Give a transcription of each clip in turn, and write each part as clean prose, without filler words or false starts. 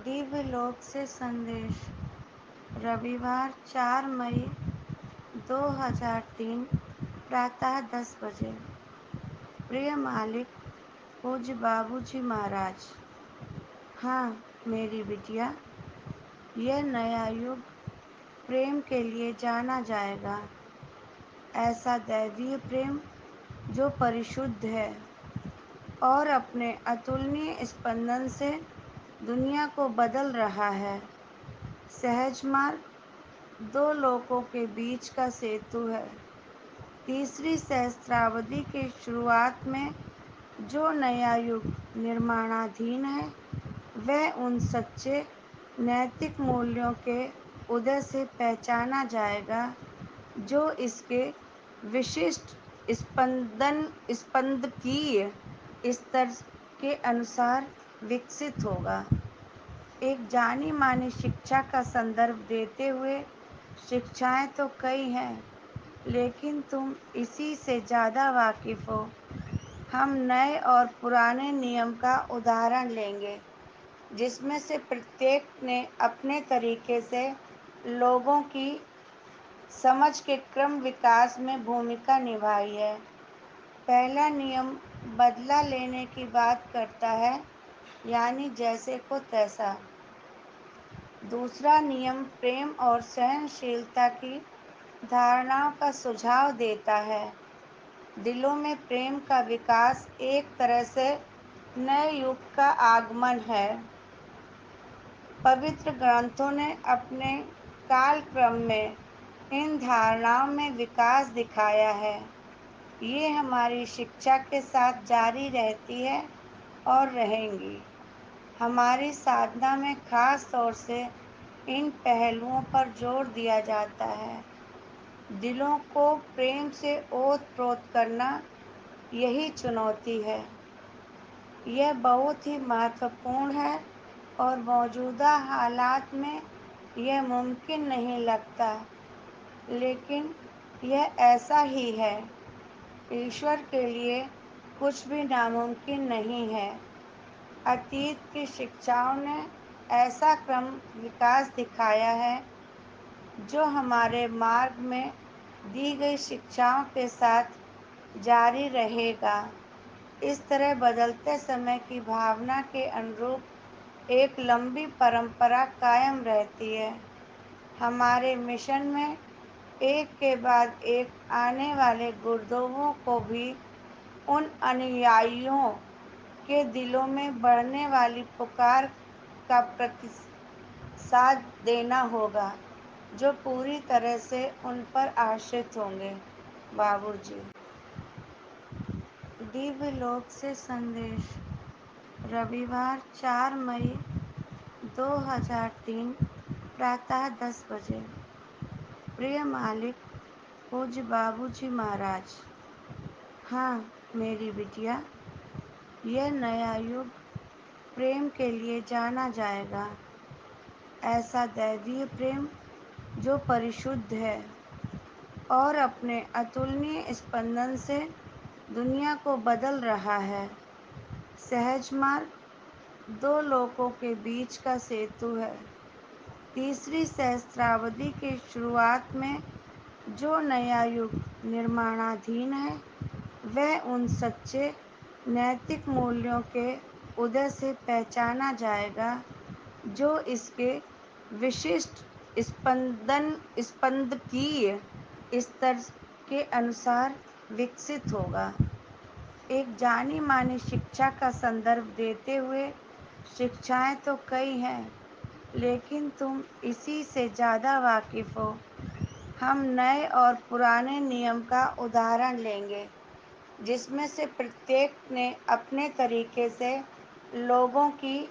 दिव्यलोक से संदेश। रविवार 4 मई 2003 प्रातः 10 बजे। प्रिय मालिक पूज्य बाबूजी महाराज। हाँ मेरी बिटिया, यह नया युग प्रेम के लिए जाना जाएगा। ऐसा दैवीय प्रेम जो परिशुद्ध है और अपने अतुलनीय स्पंदन से दुनिया को बदल रहा है। सहज मार्ग दो लोकों के बीच का सेतु है। तीसरी सहस्त्राब्दी के शुरुआत में जो नया युग निर्माणाधीन है, वह उन सच्चे नैतिक मूल्यों के उदय से पहचाना जाएगा जो इसके विशिष्ट स्पंदकीय स्तर के अनुसार विकसित होगा। एक जानी मानी शिक्षा का संदर्भ देते हुए, शिक्षाएं तो कई हैं, लेकिन तुम इसी से ज्यादा वाकिफ हो। हम नए और पुराने नियम का उदाहरण लेंगे, जिसमें से प्रत्येक ने अपने तरीके से लोगों की समझ के क्रम विकास में भूमिका निभाई है। पहला नियम बदला लेने की बात करता है, यानी जैसे को तैसा। दूसरा नियम प्रेम और सहनशीलता की धारणाओं का सुझाव देता है। दिलों में प्रेम का विकास एक तरह से नए युग का आगमन है। पवित्र ग्रंथों ने अपने कालक्रम में इन धारणाओं में विकास दिखाया है। ये हमारी शिक्षा के साथ जारी रहती है और रहेंगी। हमारी साधना में खास तौर से इन पहलुओं पर जोर दिया जाता है। दिलों को प्रेम से ओत-प्रोत करना, यही चुनौती है। यह बहुत ही महत्वपूर्ण है और मौजूदा हालात में यह मुमकिन नहीं लगता, लेकिन यह ऐसा ही है। ईश्वर के लिए कुछ भी नामुमकिन नहीं है। अतीत की शिक्षाओं ने ऐसा क्रम विकास दिखाया है जो हमारे मार्ग में दी गई शिक्षाओं के साथ जारी रहेगा। इस तरह बदलते समय की भावना के अनुरूप एक लंबी परंपरा कायम रहती है। हमारे मिशन में एक के बाद एक आने वाले गुरुदेवों को भी उन अनुयायियों के दिलों में बढ़ने वाली पुकार का प्रतिसाद देना होगा, जो पूरी तरह से उन पर आश्रित होंगे। बाबूजी। दिव्यलोक से संदेश। रविवार 4 मई 2003 प्रातः 10 बजे। प्रिय मालिक पूज्य बाबूजी महाराज। हाँ मेरी बिटिया, यह नया युग प्रेम के लिए जाना जाएगा। ऐसा दैवीय प्रेम जो परिशुद्ध है और अपने अतुलनीय स्पंदन से दुनिया को बदल रहा है। सहज मार्ग दो लोकों के बीच का सेतु है। तीसरी सहस्त्राब्दी के शुरुआत में जो नया युग निर्माणाधीन है, वह उन सच्चे नैतिक मूल्यों के उदय से पहचाना जाएगा जो इसके विशिष्ट स्पंदकीय स्तर के अनुसार विकसित होगा। एक जानी मानी शिक्षा का संदर्भ देते हुए, शिक्षाएं तो कई हैं, लेकिन तुम इसी से ज्यादा वाकिफ हो। हम नए और पुराने नियम का उदाहरण लेंगे, जिसमें से प्रत्येक ने अपने तरीके से लोगों की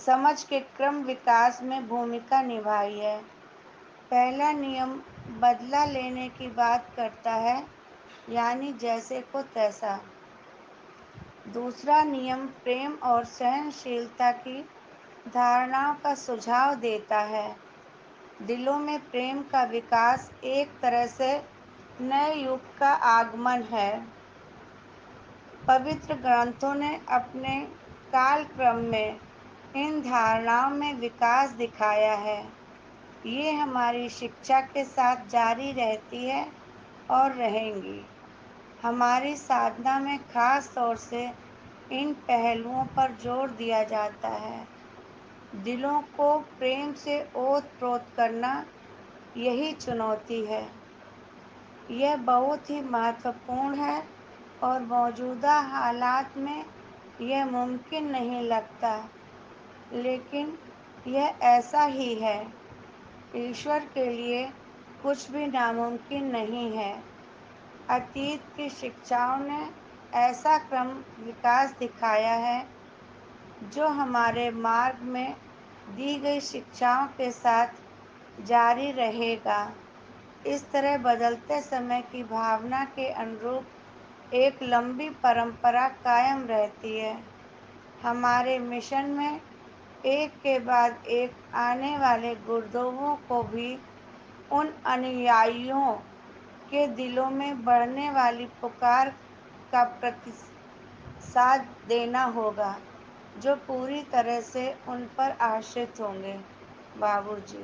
समझ के क्रम विकास में भूमिका निभाई है। पहला नियम बदला लेने की बात करता है, यानी जैसे को तैसा। दूसरा नियम प्रेम और सहनशीलता की धारणाओं का सुझाव देता है। दिलों में प्रेम का विकास एक तरह से नए युग का आगमन है। पवित्र ग्रंथों ने अपने कालक्रम में ان دھارناؤں میں وکاس دکھایا ہے۔ یہ ہماری شکشا کے ساتھ جاری رہتی ہے اور رہیں گی۔ ہماری سادھنا میں خاص طور سے ان پہلوؤں پر زور دیا جاتا ہے۔ دلوں کو پریم سے اوت پروت کرنا یہی چنوتی ہے۔ یہ بہت ہی مہتوپورن ہے اور موجودہ حالات میں یہ ممکن نہیں لگتا، لیکن یہ ایسا ہی ہے۔ ایشور کے لیے کچھ بھی ناممکن نہیں ہے۔ اتیت کی شکشاؤں نے ایسا کرم وکاس دکھایا ہے جو ہمارے مارگ میں دی گئی شکشاؤں کے ساتھ جاری رہے گا۔ اس طرح بدلتے سمے کی بھاونا کے انوروپ ایک لمبی پرمپرا قائم رہتی ہے۔ ہمارے مشن میں ایک کے بعد ایک آنے والے گرودیووں کو بھی ان انویائیوں کے دلوں میں بڑھنے والی پکار کا پرتیساد دینا ہوگا جو پوری طرح سے ان پر آشرت ہوں گے۔ بابو جی۔